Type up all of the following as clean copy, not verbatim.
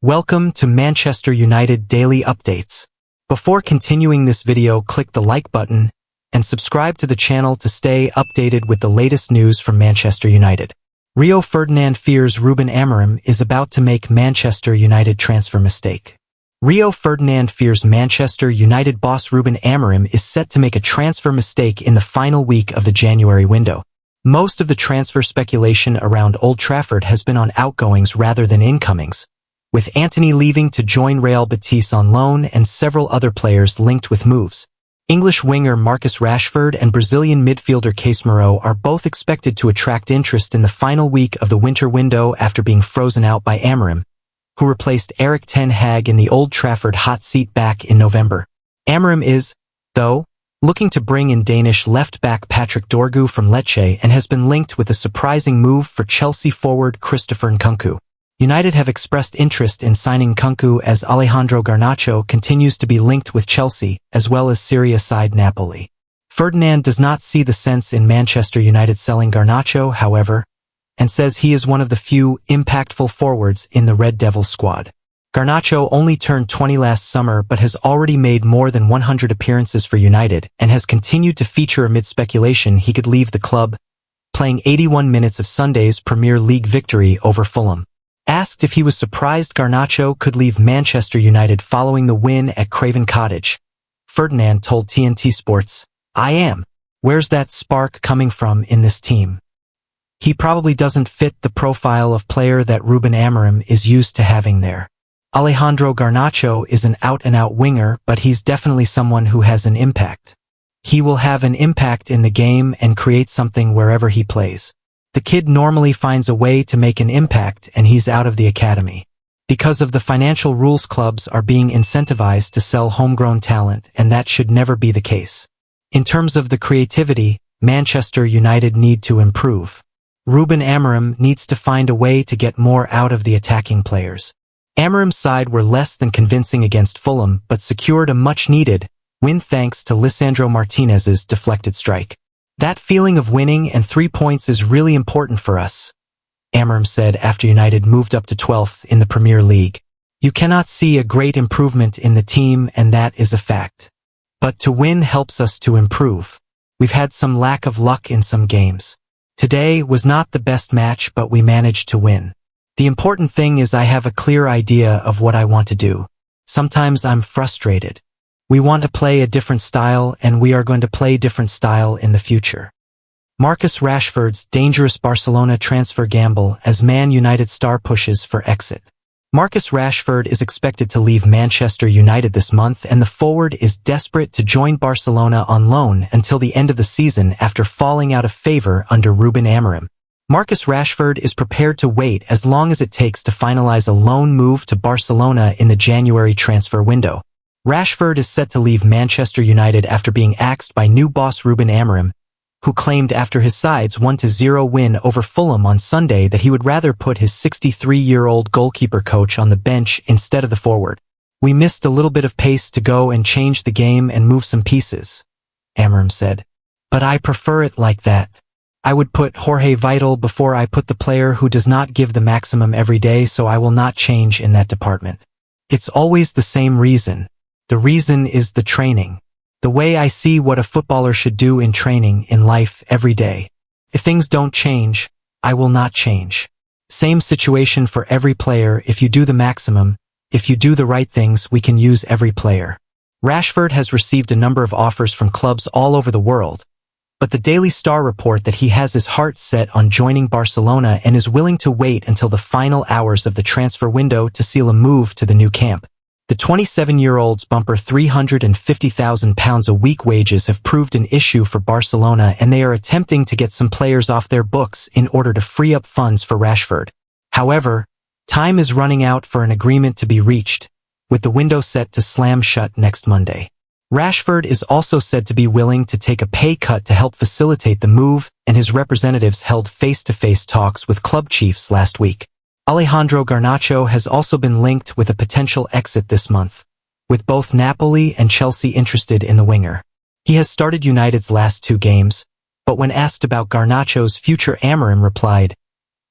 Welcome to Manchester United Daily Updates. Before continuing this video, click the like button and subscribe to the channel to stay updated with the latest news from Manchester United. RIO Ferdinand fears RUBEN AMORIM is about to make Manchester United transfer mistake. RIO Ferdinand fears Manchester United boss RUBEN AMORIM is set to make a transfer mistake in the final week of the January window. Most of the transfer speculation around Old Trafford has been on outgoings rather than incomings, with Antony leaving to join Real Betis on loan and several other players linked with moves. English winger Marcus Rashford and Brazilian midfielder Casemiro are both expected to attract interest in the final week of the winter window after being frozen out by Amorim, who replaced Erik ten Hag in the Old Trafford hot seat back in November. Amorim is, though, looking to bring in Danish left-back Patrick Dorgu from Lecce and has been linked with a surprising move for Chelsea forward Christopher Nkunku. United have expressed interest in signing Nkunku as Alejandro Garnacho continues to be linked with Chelsea, as well as Serie A side Napoli. Ferdinand does not see the sense in Manchester United selling Garnacho, however, and says he is one of the few impactful forwards in the Red Devils squad. Garnacho only turned 20 last summer but has already made more than 100 appearances for United and has continued to feature amid speculation he could leave the club, playing 81 minutes of Sunday's Premier League victory over Fulham. Asked if he was surprised Garnacho could leave Manchester United following the win at Craven Cottage, Ferdinand told TNT Sports, "I am. Where's that spark coming from in this team? He probably doesn't fit the profile of player that RUBEN AMORIM is used to having there. Alejandro Garnacho is an out-and-out winger, but he's definitely someone who has an impact. He will have an impact in the game and create something wherever he plays. The kid normally finds a way to make an impact and he's out of the academy. Because of the financial rules, clubs are being incentivized to sell homegrown talent, and that should never be the case. In terms of the creativity, Manchester United need to improve. RUBEN AMORIM needs to find a way to get more out of the attacking players. Amorim's side were less than convincing against Fulham but secured a much-needed win thanks to Lisandro Martinez's deflected strike. That feeling of winning and 3 points is really important for us, Amorim said after United moved up to 12th in the Premier League. You cannot see a great improvement in the team, and that is a fact. But to win helps us to improve. We've had some lack of luck in some games. Today was not the best match, but we managed to win. The important thing is I have a clear idea of what I want to do. Sometimes I'm frustrated. We want to play a different style, and we are going to play different style in the future." Marcus Rashford's dangerous Barcelona transfer gamble as Man United star pushes for exit. Marcus Rashford is expected to leave Manchester United this month, and the forward is desperate to join Barcelona on loan until the end of the season after falling out of favor under RUBEN AMORIM. Marcus Rashford is prepared to wait as long as it takes to finalize a loan move to Barcelona in the January transfer window. Rashford is set to leave Manchester United after being axed by new boss RUBEN AMORIM, who claimed after his side's 1-0 win over Fulham on Sunday that he would rather put his 63-year-old goalkeeper coach on the bench instead of the forward. "We missed a little bit of pace to go and change the game and move some pieces," Amorim said. "But I prefer it like that. I would put Jorge Vital before I put the player who does not give the maximum every day, so I will not change in that department. It's always the same reason. The reason is the training. The way I see what a footballer should do in training, in life, every day. If things don't change, I will not change. Same situation for every player. If you do the maximum, if you do the right things, we can use every player." Rashford has received a number of offers from clubs all over the world, but the Daily Star report that he has his heart set on joining Barcelona and is willing to wait until the final hours of the transfer window to seal a move to the new camp. The 27-year-old's bumper £350,000 a week wages have proved an issue for Barcelona, and they are attempting to get some players off their books in order to free up funds for Rashford. However, time is running out for an agreement to be reached, with the window set to slam shut next Monday. Rashford is also said to be willing to take a pay cut to help facilitate the move, and his representatives held face-to-face talks with club chiefs last week. Alejandro Garnacho has also been linked with a potential exit this month, with both Napoli and Chelsea interested in the winger. He has started United's last 2 games, but when asked about Garnacho's future, Amorim replied,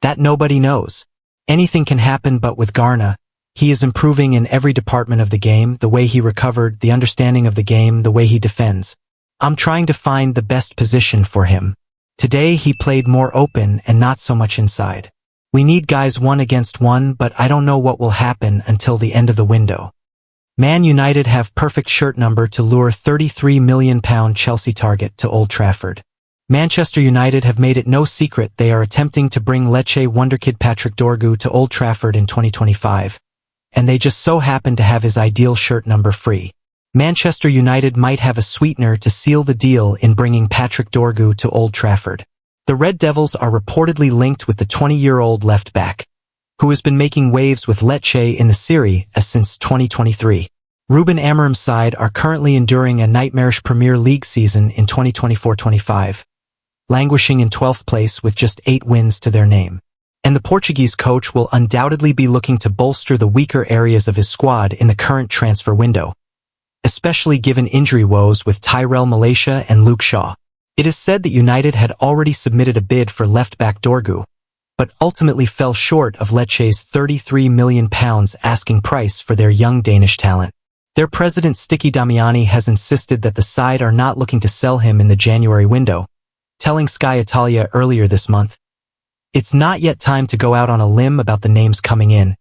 "That nobody knows. Anything can happen, but with Garna, He is improving in every department of the game, the way he recovered, the understanding of the game, the way he defends. I'm trying to find the best position for him. Today he played more open and not so much inside. We need guys 1-against-1, but I don't know what will happen until the end of the window. Man United have perfect shirt number to lure £33 million Chelsea target to Old Trafford. Manchester United have made it no secret they are attempting to bring Lecce wonderkid Patrick Dorgu to Old Trafford in 2025. And they just so happen to have his ideal shirt number free. Manchester United might have a sweetener to seal the deal in bringing Patrick Dorgu to Old Trafford. The Red Devils are reportedly linked with the 20-year-old left-back, who has been making waves with Lecce in the Serie A since 2023. RUBEN Amorim's side are currently enduring a nightmarish Premier League season in 2024-25, languishing in 12th place with just 8 wins to their name. And the Portuguese coach will undoubtedly be looking to bolster the weaker areas of his squad in the current transfer window, especially given injury woes with Tyrell Malacia and Luke Shaw. It is said that United had already submitted a bid for left-back Dorgu, but ultimately fell short of Lecce's £33 million asking price for their young Danish talent. Their president Sticky Damiani has insisted that the side are not looking to sell him in the January window, telling Sky Italia earlier this month, "It's not yet time to go out on a limb about the names coming in.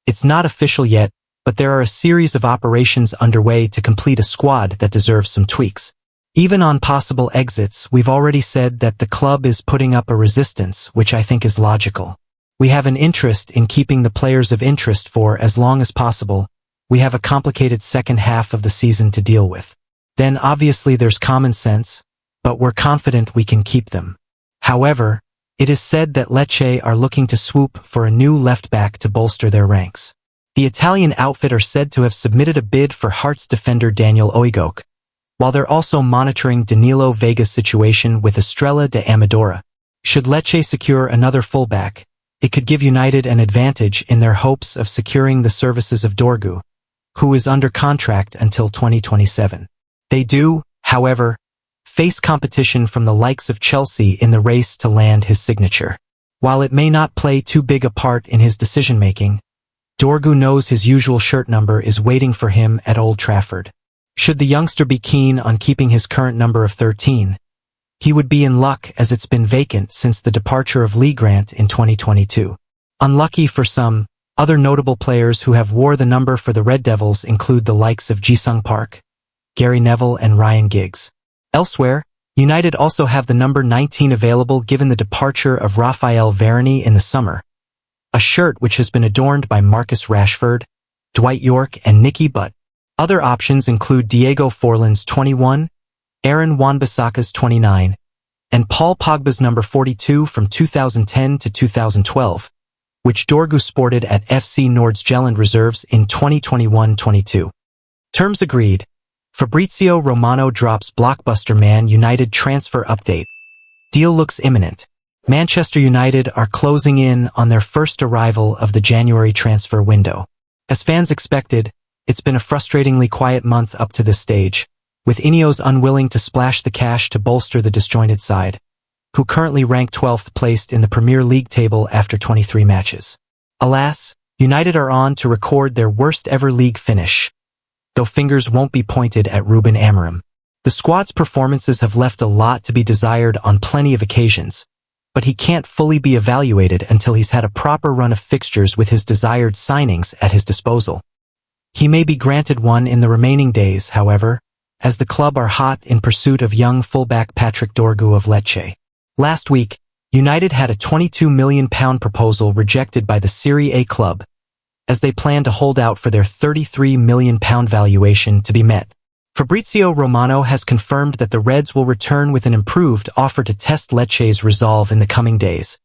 It's not official yet, but there are a series of operations underway to complete a squad that deserves some tweaks. Even on possible exits, we've already said that the club is putting up a resistance, which I think is logical. We have an interest in keeping the players of interest for as long as possible. We have a complicated second half of the season to deal with. Then obviously there's common sense, but we're confident we can keep them." However, it is said that Lecce are looking to swoop for a new left-back to bolster their ranks. The Italian outfit are said to have submitted a bid for Hearts defender Daniel Oigok, while they're also monitoring Danilo Vega's situation with Estrella de Amadora. Should Lecce secure another fullback, it could give United an advantage in their hopes of securing the services of Dorgu, who is under contract until 2027. They do, however, face competition from the likes of Chelsea in the race to land his signature. While it may not play too big a part in his decision-making, Dorgu knows his usual shirt number is waiting for him at Old Trafford. Should the youngster be keen on keeping his current number of 13, he would be in luck as it's been vacant since the departure of Lee Grant in 2022. Unlucky for some, other notable players who have wore the number for the Red Devils include the likes of Ji-Sung Park, Gary Neville and Ryan Giggs. Elsewhere, United also have the number 19 available given the departure of Raphael Varane in the summer, a shirt which has been adorned by Marcus Rashford, Dwight Yorke and Nicky Butt. Other options include Diego Forlan's 21, Aaron Wan-Bissaka's 29, and Paul Pogba's number 42 from 2010 to 2012, which Dorgu sported at FC Nordsjælland reserves in 2021-22. Terms agreed. Fabrizio Romano drops blockbuster Man United transfer update. Deal looks imminent. Manchester United are closing in on their first arrival of the January transfer window. As fans expected, it's been a frustratingly quiet month up to this stage, with Ineos unwilling to splash the cash to bolster the disjointed side, who currently rank 12th placed in the Premier League table after 23 matches. Alas, United are on to record their worst ever league finish, though fingers won't be pointed at RUBEN Amorim. The squad's performances have left a lot to be desired on plenty of occasions, but he can't fully be evaluated until he's had a proper run of fixtures with his desired signings at his disposal. He may be granted one in the remaining days, however, as the club are hot in pursuit of young fullback Patrick Dorgu of Lecce. Last week, United had a £22 million proposal rejected by the Serie A club, as they plan to hold out for their £33 million valuation to be met. Fabrizio Romano has confirmed that the Reds will return with an improved offer to test Lecce's resolve in the coming days,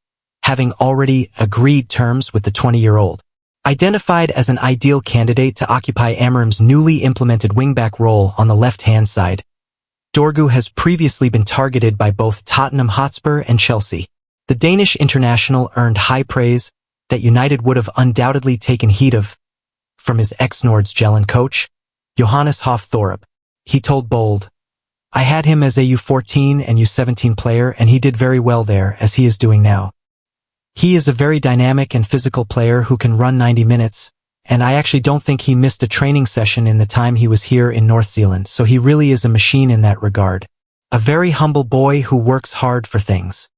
having already agreed terms with the 20-year-old. Identified as an ideal candidate to occupy Amorim's newly implemented wingback role on the left-hand side, Dorgu has previously been targeted by both Tottenham Hotspur and Chelsea. The Danish international earned high praise that United would have undoubtedly taken heed of from his ex-Nordsjælland coach, Johannes Hoff Thorup. He told Bold, "I had him as a U14 and U17 player and he did very well there, as he is doing now. He is a very dynamic and physical player who can run 90 minutes, And I actually don't think he missed a training session in the time he was here in North Zealand, so he really is a machine in that regard. A very humble boy who works hard for things.